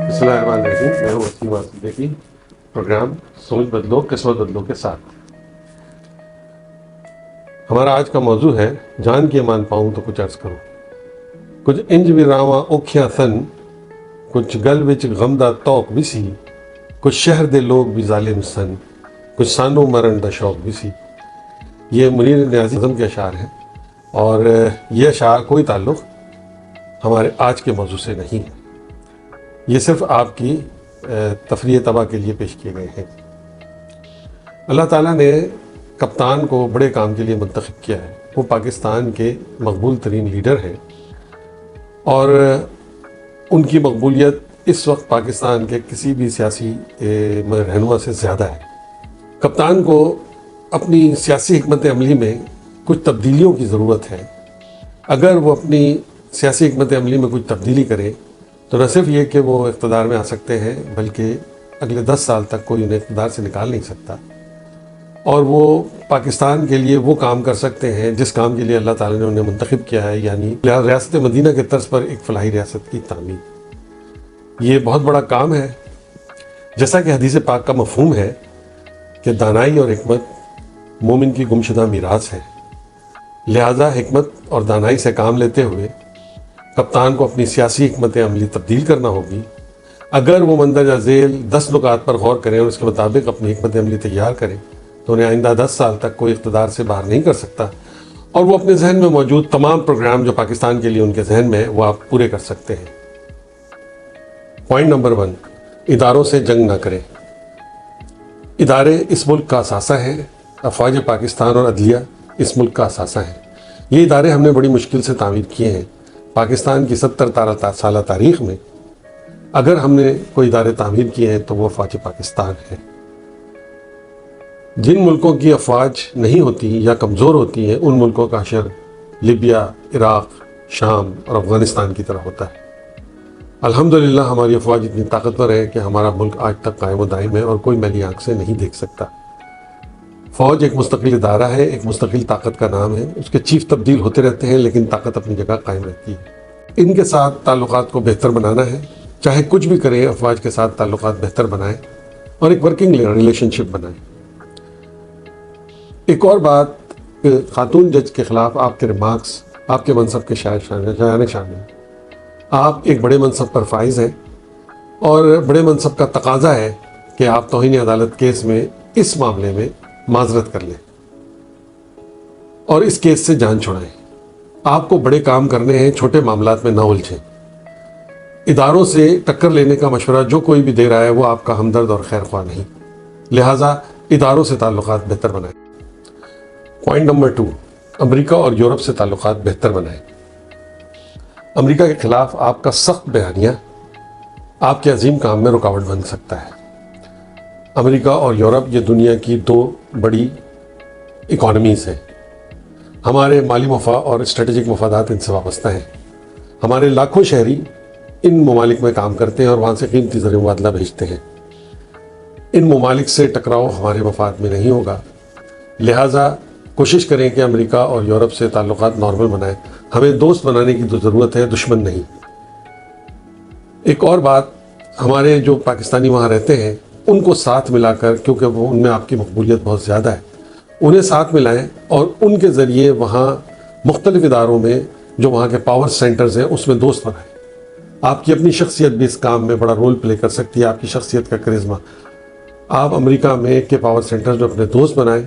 بسم اللہ الرحمن الرحیم، میں ہوں وسیم صدیقی، پروگرام سوچ بدلو قسمت بدلو کے ساتھ۔ ہمارا آج کا موضوع ہے جان کی امان پاؤں تو کچھ عرض کروں۔ کچھ انج بھی راواں اوکھیاں سن، کچھ گل وچ غمدہ توق بھی سی، کچھ شہر دے لوگ بھی ظالم سن، کچھ سانو مرن دا شوق بھی سی۔ یہ منیر نیازی کے اشعار ہیں، اور یہ اشعار کوئی تعلق ہمارے آج کے موضوع سے نہیں ہے، یہ صرف آپ کی تفریح طبع کے لیے پیش کیے گئے ہیں۔ اللہ تعالیٰ نے کپتان کو بڑے کام کے لیے منتخب کیا ہے۔ وہ پاکستان کے مقبول ترین لیڈر ہیں، اور ان کی مقبولیت اس وقت پاکستان کے کسی بھی سیاسی رہنما سے زیادہ ہے۔ کپتان کو اپنی سیاسی حکمت عملی میں کچھ تبدیلیوں کی ضرورت ہے۔ اگر وہ اپنی سیاسی حکمت عملی میں کچھ تبدیلی کرے تو نہ صرف یہ کہ وہ اقتدار میں آ سکتے ہیں، بلکہ اگلے 10 سال تک کوئی انہیں اقتدار سے نکال نہیں سکتا، اور وہ پاکستان کے لیے وہ کام کر سکتے ہیں جس کام کے لیے اللہ تعالیٰ نے انہیں منتخب کیا ہے، یعنی ریاست مدینہ کے طرز پر ایک فلاحی ریاست کی تعمیر۔ یہ بہت بڑا کام ہے، جیسا کہ حدیث پاک کا مفہوم ہے کہ دانائی اور حکمت مومن کی گمشدہ میراث ہے۔ لہذا حکمت اور دانائی سے کام لیتے ہوئے کپتان کو اپنی سیاسی حکمت عملی تبدیل کرنا ہوگی۔ اگر وہ مندرجہ ذیل 10 نکات پر غور کریں اور اس کے مطابق اپنی حکمت عملی تیار کریں تو انہیں آئندہ 10 سال تک کوئی اقتدار سے باہر نہیں کر سکتا، اور وہ اپنے ذہن میں موجود تمام پروگرام جو پاکستان کے لیے ان کے ذہن میں وہ آپ پورے کر سکتے ہیں۔ پوائنٹ نمبر 1، اداروں سے جنگ نہ کریں۔ ادارے اس ملک کا اثاثہ ہیں، افواج پاکستان اور عدلیہ اس ملک کا اثاثہ ہیں۔ یہ ادارے ہم نے بڑی مشکل سے تعمیر کیے ہیں۔ پاکستان کی 70 سالہ تاریخ میں اگر ہم نے کوئی ادارے تعمیر کیے ہیں تو وہ افواج پاکستان ہیں۔ جن ملکوں کی افواج نہیں ہوتی یا کمزور ہوتی ہیں، ان ملکوں کا حشر لیبیا، عراق، شام اور افغانستان کی طرح ہوتا ہے۔ الحمدللہ ہماری افواج اتنی طاقتور ہے کہ ہمارا ملک آج تک قائم و دائم ہے اور کوئی میلی آنکھ سے نہیں دیکھ سکتا۔ فوج ایک مستقل ادارہ ہے، ایک مستقل طاقت کا نام ہے۔ اس کے چیف تبدیل ہوتے رہتے ہیں، لیکن طاقت اپنی جگہ قائم رہتی ہے۔ ان کے ساتھ تعلقات کو بہتر بنانا ہے، چاہے کچھ بھی کریں، افواج کے ساتھ تعلقات بہتر بنائیں اور ایک ورکنگ ریلیشن شپ بنائیں۔ ایک اور بات، خاتون جج کے خلاف آپ کے ریمارکس آپ کے منصب کے شایان شان ہیں۔ آپ ایک بڑے منصب پر فائز ہیں، اور بڑے منصب کا تقاضا ہے کہ آپ توہین عدالت کیس میں اس معاملے میں معذرت کر لیں اور اس کیس سے جان چھڑائیں۔ آپ کو بڑے کام کرنے ہیں، چھوٹے معاملات میں نہ الجھیں۔ اداروں سے ٹکر لینے کا مشورہ جو کوئی بھی دے رہا ہے وہ آپ کا ہمدرد اور خیر خواہ نہیں، لہٰذا اداروں سے تعلقات بہتر بنائیں۔ پوائنٹ نمبر 2، امریکہ اور یورپ سے تعلقات بہتر بنائیں۔ امریکہ کے خلاف آپ کا سخت بیانیہ آپ کے عظیم کام میں رکاوٹ بن سکتا ہے۔ امریکہ اور یورپ یہ دنیا کی 2 بڑی اکانومیز ہیں۔ ہمارے مالی مفاد اور اسٹریٹجک مفادات ان سے وابستہ ہیں۔ ہمارے لاکھوں شہری ان ممالک میں کام کرتے ہیں اور وہاں سے قیمتی زر مبادلہ بھیجتے ہیں۔ ان ممالک سے ٹکراؤ ہمارے مفاد میں نہیں ہوگا، لہٰذا کوشش کریں کہ امریکہ اور یورپ سے تعلقات نارمل بنائیں۔ ہمیں دوست بنانے کی ضرورت ہے، دشمن نہیں۔ ایک اور بات، ہمارے جو پاکستانی وہاں رہتے ہیں ان کو ساتھ ملا کر، کیونکہ وہ ان میں آپ کی مقبولیت بہت زیادہ ہے، انہیں ساتھ ملائیں اور ان کے ذریعے وہاں مختلف اداروں میں جو وہاں کے پاور سینٹرز ہیں اس میں دوست بنائیں۔ آپ کی اپنی شخصیت بھی اس کام میں بڑا رول پلے کر سکتی ہے، آپ کی شخصیت کا کرزمہ۔ آپ امریکہ میں کے پاور سینٹرز میں اپنے دوست بنائیں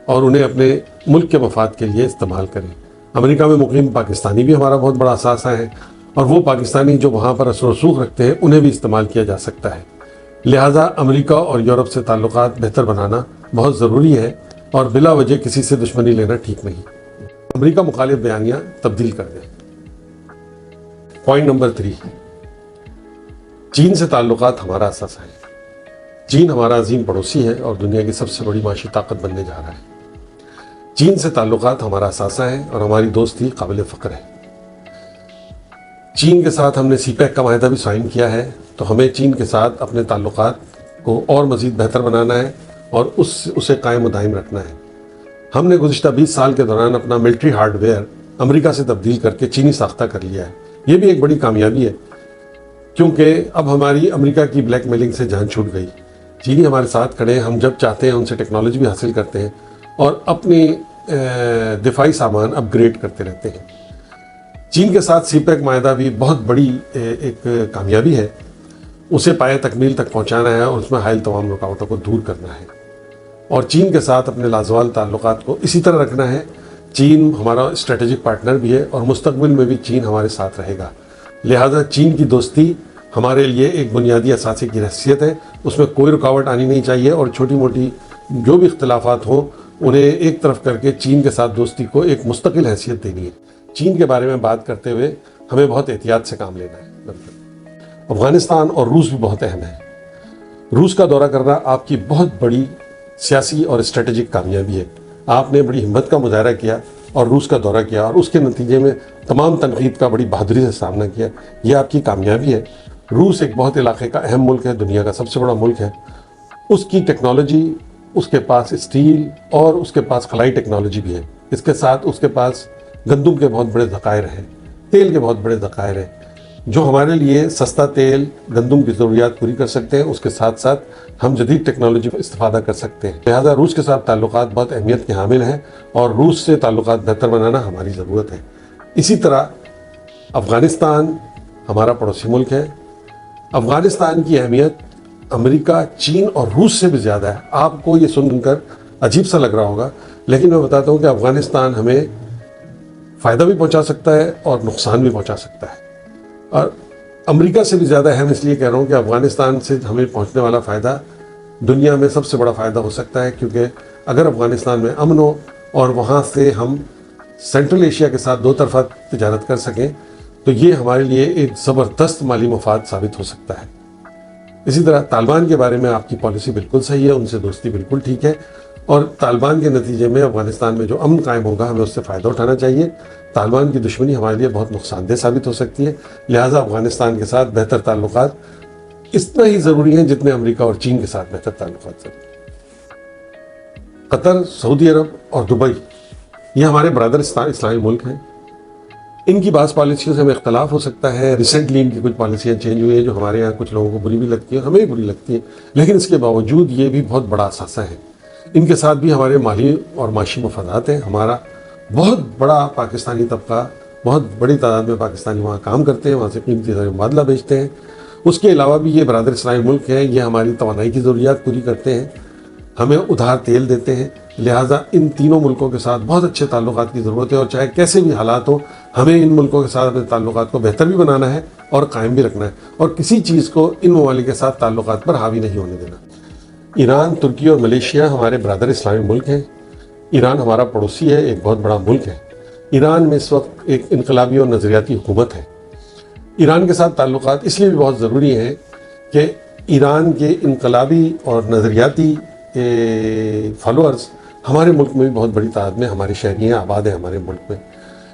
اور انہیں اپنے ملک کے مفاد کے لیے استعمال کریں۔ امریکہ میں مقیم پاکستانی بھی ہمارا بہت بڑا اثاثہ ہے، اور وہ پاکستانی جو وہاں پر اثر و رسوخ رکھتے ہیں انہیں بھی استعمال کیا جا سکتا ہے۔ لہٰذا امریکہ اور یورپ سے تعلقات بہتر بنانا بہت ضروری ہے، اور بلا وجہ کسی سے دشمنی لینا ٹھیک نہیں۔ امریکہ مخالف بیانیہ تبدیل کر دیں۔ پوائنٹ نمبر 3، چین سے تعلقات ہمارا اثاثہ ہے۔ چین ہمارا عظیم پڑوسی ہے اور دنیا کی سب سے بڑی معاشی طاقت بننے جا رہا ہے۔ چین سے تعلقات ہمارا اثاثہ ہے اور ہماری دوستی قابل فخر ہے۔ چین کے ساتھ ہم نے سی پیک کا معاہدہ بھی سائن کیا ہے، تو ہمیں چین کے ساتھ اپنے تعلقات کو اور مزید بہتر بنانا ہے اور اسے قائم و دائم رکھنا ہے۔ ہم نے گزشتہ 20 سال کے دوران اپنا ملٹری ہارڈ ویئر امریکہ سے تبدیل کر کے چینی ساختہ کر لیا ہے، یہ بھی ایک بڑی کامیابی ہے، کیونکہ اب ہماری امریکہ کی بلیک میلنگ سے جان چھوٹ گئی۔ چینی ہمارے ساتھ کھڑے ہیں، ہم جب چاہتے ہیں ان سے ٹیکنالوجی بھی حاصل کرتے ہیں اور اپنی دفاعی سامان اپ گریڈ کرتے رہتے ہیں۔ چین کے ساتھ سی پیک معاہدہ بھی بہت بڑی ایک کامیابی ہے، اسے پایہ تکمیل تک پہنچانا ہے اور اس میں حائل تمام رکاوٹوں کو دور کرنا ہے، اور چین کے ساتھ اپنے لازوال تعلقات کو اسی طرح رکھنا ہے۔ چین ہمارا اسٹریٹجک پارٹنر بھی ہے اور مستقبل میں بھی چین ہمارے ساتھ رہے گا، لہذا چین کی دوستی ہمارے لیے ایک بنیادی اثاثے کی حیثیت ہے، اس میں کوئی رکاوٹ آنی نہیں چاہیے، اور چھوٹی موٹی جو بھی اختلافات ہوں انہیں ایک طرف کر کے چین کے ساتھ دوستی کو ایک مستقل حیثیت دینی ہے۔ چین کے بارے میں بات کرتے ہوئے ہمیں بہت احتیاط سے کام لینا ہے۔ افغانستان اور روس بھی بہت اہم ہے۔ روس کا دورہ کرنا آپ کی بہت بڑی سیاسی اور اسٹریٹجک کامیابی ہے۔ آپ نے بڑی ہمت کا مظاہرہ کیا اور روس کا دورہ کیا، اور اس کے نتیجے میں تمام تنقید کا بڑی بہادری سے سامنا کیا، یہ آپ کی کامیابی ہے۔ روس ایک بہت علاقے کا اہم ملک ہے، دنیا کا سب سے بڑا ملک ہے، اس کی ٹیکنالوجی، اس کے پاس اسٹیل اور اس کے پاس خلائی ٹیکنالوجی بھی ہے، اس کے ساتھ اس کے پاس گندم کے بہت بڑے ذخائر ہیں، تیل کے بہت بڑے ذخائر ہیں، جو ہمارے لیے سستا تیل گندم کی ضروریات پوری کر سکتے ہیں، اس کے ساتھ ساتھ ہم جدید ٹیکنالوجی کا استفادہ کر سکتے ہیں۔ لہذا روس کے ساتھ تعلقات بہت اہمیت کے حامل ہیں، اور روس سے تعلقات بہتر بنانا ہماری ضرورت ہے۔ اسی طرح افغانستان ہمارا پڑوسی ملک ہے۔ افغانستان کی اہمیت امریکہ، چین اور روس سے بھی زیادہ ہے۔ آپ کو یہ سن کر عجیب سا لگ رہا ہوگا، لیکن میں بتاتا ہوں کہ افغانستان ہمیں فائدہ بھی پہنچا سکتا ہے اور نقصان بھی پہنچا سکتا ہے، اور امریکہ سے بھی زیادہ اہم اس لیے کہہ رہا ہوں کہ افغانستان سے ہمیں پہنچنے والا فائدہ دنیا میں سب سے بڑا فائدہ ہو سکتا ہے، کیونکہ اگر افغانستان میں امن ہو اور وہاں سے ہم سینٹرل ایشیا کے ساتھ دو طرفہ تجارت کر سکیں تو یہ ہمارے لیے ایک زبردست مالی مفاد ثابت ہو سکتا ہے۔ اسی طرح طالبان کے بارے میں آپ کی پالیسی بالکل صحیح ہے، ان سے دوستی بالکل ٹھیک ہے، اور طالبان کے نتیجے میں افغانستان میں جو امن قائم ہوگا ہمیں اس سے فائدہ اٹھانا چاہیے۔ طالبان کی دشمنی ہمارے لیے بہت نقصان دہ ثابت ہو سکتی ہے، لہٰذا افغانستان کے ساتھ بہتر تعلقات اتنا ہی ضروری ہیں جتنے امریکہ اور چین کے ساتھ بہتر تعلقات ضروری ہیں۔ قطر، سعودی عرب اور دبئی یہ ہمارے برادر اسلامی ملک ہیں، ان کی بعض پالیسیوں سے ہمیں اختلاف ہو سکتا ہے۔ ریسنٹلی ان کی کچھ پالیسیاں چینج ہوئی ہیں جو ہمارے یہاں کچھ لوگوں کو بری بھی لگتی ہیں، ہمیں بھی بری لگتی ہیں، لیکن اس کے باوجود یہ بھی بہت بڑا اثاثہ ہے۔ ان کے ساتھ بھی ہمارے مالی اور معاشی مفادات ہیں۔ ہمارا بہت بڑا پاکستانی طبقہ، بہت بڑی تعداد میں پاکستانی وہاں کام کرتے ہیں، وہاں سے قیمتی زر مبادلہ بیچتے ہیں۔ اس کے علاوہ بھی یہ برادر اسلامی ملک ہیں، یہ ہماری توانائی کی ضروریات پوری کرتے ہیں، ہمیں ادھار تیل دیتے ہیں، لہٰذا ان تینوں ملکوں کے ساتھ بہت اچھے تعلقات کی ضرورت ہے، اور چاہے کیسے بھی حالات ہوں ہمیں ان ملکوں کے ساتھ اپنے تعلقات کو بہتر بھی بنانا ہے اور قائم بھی رکھنا ہے، اور کسی چیز کو ان ممالک کے ساتھ تعلقات پر حاوی نہیں ہونے دینا۔ ایران، ترکی اور ملیشیا ہمارے برادر اسلامی ملک ہیں۔ ایران ہمارا پڑوسی ہے، ایک بہت بڑا ملک ہے۔ ایران میں اس وقت ایک انقلابی اور نظریاتی حکومت ہے۔ ایران کے ساتھ تعلقات اس لیے بھی بہت ضروری ہیں کہ ایران کے انقلابی اور نظریاتی فالوورز ہمارے ملک میں بھی بہت بڑی تعداد میں ہمارے شہری ہیں، آباد ہیں ہمارے ملک میں،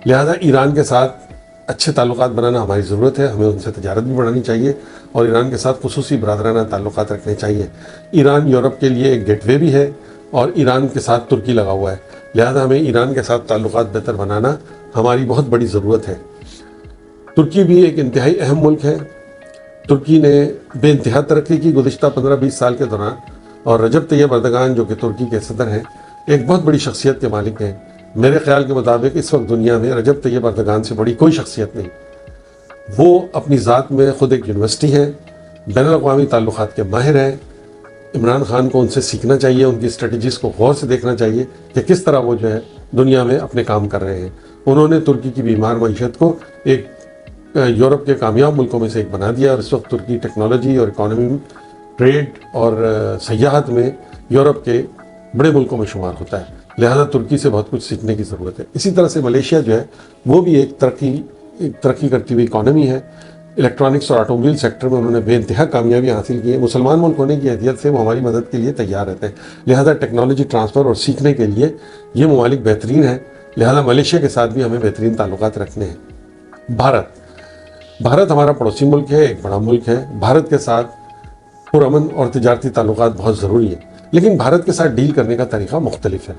لہذا ایران کے ساتھ اچھے تعلقات بنانا ہماری ضرورت ہے، ہمیں ان سے تجارت بھی بڑھانی چاہیے اور ایران کے ساتھ خصوصی برادرانہ تعلقات رکھنے چاہیے۔ ایران یورپ کے لیے ایک گیٹ وے بھی ہے اور ایران کے ساتھ ترکی لگا ہوا ہے، لہذا ہمیں ایران کے ساتھ تعلقات بہتر بنانا ہماری بہت بڑی ضرورت ہے۔ ترکی بھی ایک انتہائی اہم ملک ہے۔ ترکی نے بے انتہا ترقی کی گزشتہ 15-20 سال کے دوران، اور رجب طیب اردگان جو کہ ترکی کے صدر ہیں ایک بہت بڑی شخصیت کے مالک ہیں۔ میرے خیال کے مطابق اس وقت دنیا میں رجب طیب اردگان سے بڑی کوئی شخصیت نہیں۔ وہ اپنی ذات میں خود ایک یونیورسٹی ہے، بین الاقوامی تعلقات کے ماہر ہیں۔ عمران خان کو ان سے سیکھنا چاہیے، ان کی اسٹریٹجیز کو غور سے دیکھنا چاہیے کہ کس طرح وہ جو ہے دنیا میں اپنے کام کر رہے ہیں۔ انہوں نے ترکی کی بیمار معیشت کو ایک یورپ کے کامیاب ملکوں میں سے ایک بنا دیا، اور اس وقت ترکی ٹیکنالوجی اور اکانومی، ٹریڈ اور سیاحت میں یورپ کے بڑے ملکوں میں شمار ہوتا ہے، لہذا ترکی سے بہت کچھ سیکھنے کی ضرورت ہے۔ اسی طرح سے ملیشیا جو ہے وہ بھی ایک ترقی کرتی ہوئی اکانومی ہے۔ الیکٹرانکس اور آٹو موبائل سیکٹر میں انہوں نے بے انتہا کامیابی حاصل کی ہے۔ مسلمان ملک ہونے کی حیثیت سے وہ ہماری مدد کے لیے تیار رہتے ہیں، لہذا ٹیکنالوجی ٹرانسفر اور سیکھنے کے لیے یہ ممالک بہترین ہیں، لہذا ملیشیا کے ساتھ بھی ہمیں بہترین تعلقات رکھنے ہیں۔ بھارت ہمارا پڑوسی ملک ہے، ایک بڑا ملک ہے۔ بھارت کے ساتھ پرامن اور تجارتی تعلقات بہت ضروری ہیں، لیکن بھارت کے ساتھ ڈیل کرنے کا طریقہ مختلف ہے۔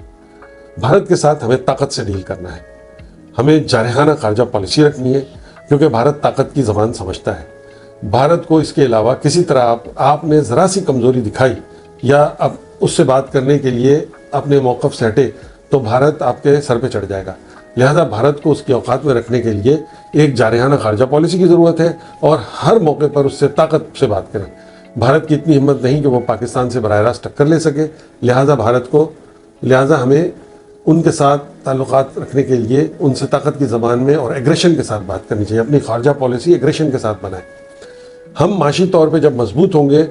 بھارت کے ساتھ ہمیں طاقت سے ڈیل کرنا ہے، ہمیں جارحانہ خارجہ پالیسی رکھنی ہے، کیونکہ بھارت طاقت کی زبان سمجھتا ہے۔ بھارت کو اس کے علاوہ کسی طرح آپ نے ذرا سی کمزوری دکھائی یا اب اس سے بات کرنے کے لیے اپنے موقف سے ہٹے تو بھارت آپ کے سر پہ چڑھ جائے گا۔ لہذا بھارت کو اس کی اوقات میں رکھنے کے لیے ایک جارحانہ خارجہ پالیسی کی ضرورت ہے اور ہر موقع پر اس سے طاقت سے بات کریں۔ بھارت کی اتنی ہمت نہیں کہ وہ پاکستان سے براہ راست ٹکر لے سکے، لہذا ہمیں ان کے ساتھ تعلقات رکھنے کے لیے ان سے طاقت کی زبان میں اور ایگریشن کے ساتھ بات کرنی چاہیے۔ اپنی خارجہ پالیسی ایگریشن کے ساتھ بنائیں۔ ہم معاشی طور پہ جب مضبوط ہوں گے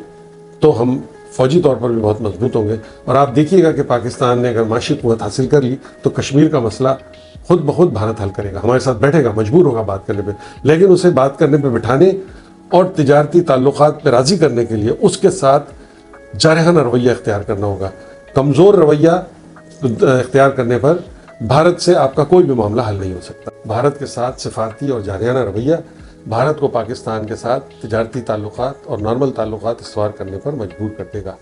تو ہم فوجی طور پر بھی بہت مضبوط ہوں گے، اور آپ دیکھیے گا کہ پاکستان نے اگر معاشی قوت حاصل کر لی تو کشمیر کا مسئلہ خود بخود بھارت حل کرے گا، ہمارے ساتھ بیٹھے گا، مجبور ہوگا بات کرنے پہ، لیکن اسے بات کرنے پہ بٹھانے اور تجارتی تعلقات پہ راضی کرنے کے لیے اس کے ساتھ جارحانہ رویہ اختیار کرنا ہوگا۔ کمزور رویہ اختیار کرنے پر بھارت سے آپ کا کوئی بھی معاملہ حل نہیں ہو سکتا۔ بھارت کے ساتھ سفارتی اور جارحانہ رویہ بھارت کو پاکستان کے ساتھ تجارتی تعلقات اور نارمل تعلقات استوار کرنے پر مجبور کر دے گا۔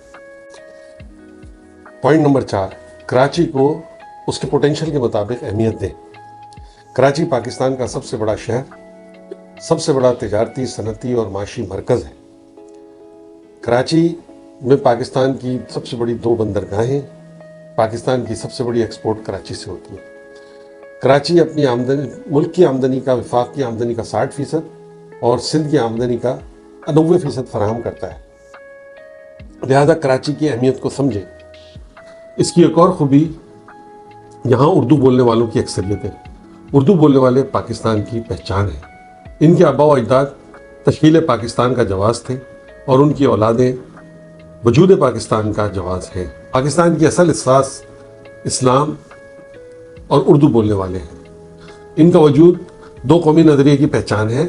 پوائنٹ نمبر 4، کراچی کو اس کے پوٹینشیل کے مطابق اہمیت دیں۔ کراچی پاکستان کا سب سے بڑا شہر، سب سے بڑا تجارتی، صنعتی اور معاشی مرکز ہے۔ کراچی میں پاکستان کی سب سے بڑی 2 بندرگاہیں، پاکستان کی سب سے بڑی ایکسپورٹ کراچی سے ہوتی ہے۔ کراچی اپنی آمدنی، ملک کی آمدنی کا، وفاق کی آمدنی کا 60% اور سندھ کی آمدنی کا 90% فراہم کرتا ہے۔ لہذا کراچی کی اہمیت کو سمجھیں۔ اس کی ایک اور خوبی، یہاں اردو بولنے والوں کی اکثریت ہے۔ اردو بولنے والے پاکستان کی پہچان ہے۔ ان کے آباء و اجداد تشکیل پاکستان کا جواز تھے اور ان کی اولادیں وجود پاکستان کا جواز ہیں۔ پاکستان کی اصل اساس اسلام اور اردو بولنے والے ہیں۔ ان کا وجود 2 قومی نظریے کی پہچان ہے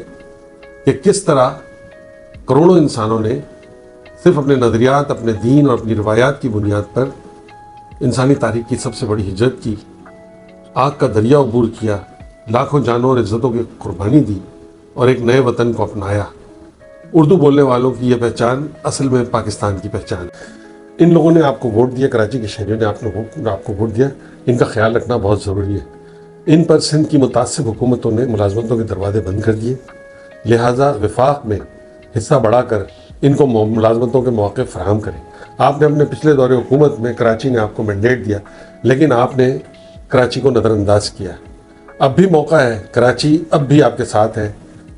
کہ کس طرح کروڑوں انسانوں نے صرف اپنے نظریات، اپنے دین اور اپنی روایات کی بنیاد پر انسانی تاریخ کی سب سے بڑی ہجرت کی، آگ کا دریا عبور کیا، لاکھوں جانوں اور عزتوں کی قربانی دی اور ایک نئے وطن کو اپنایا۔ اردو بولنے والوں کی یہ پہچان اصل میں پاکستان کی پہچان ہے۔ ان لوگوں نے آپ کو ووٹ دیا، کراچی کے شہریوں نے آپ کو ووٹ دیا، ان کا خیال رکھنا بہت ضروری ہے۔ ان پر سندھ کی متعصب حکومتوں نے ملازمتوں کے دروازے بند کر دیے، لہٰذا وفاق میں حصہ بڑھا کر ان کو ملازمتوں کے مواقع فراہم کریں۔ آپ نے اپنے پچھلے دور حکومت میں کراچی نے آپ کو مینڈیٹ دیا، لیکن آپ نے کراچی کو نظر انداز کیا۔ اب بھی موقع ہے، کراچی اب بھی آپ کے ساتھ ہے،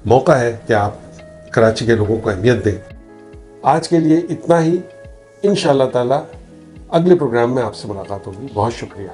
موقع ہے کہ آپ کراچی کے لوگوں کو اہمیت دیں۔ آج کے لیے اتنا ہی، انشاءاللہ تعالی اگلے پروگرام میں آپ سے ملاقات ہوگی۔ بہت شکریہ۔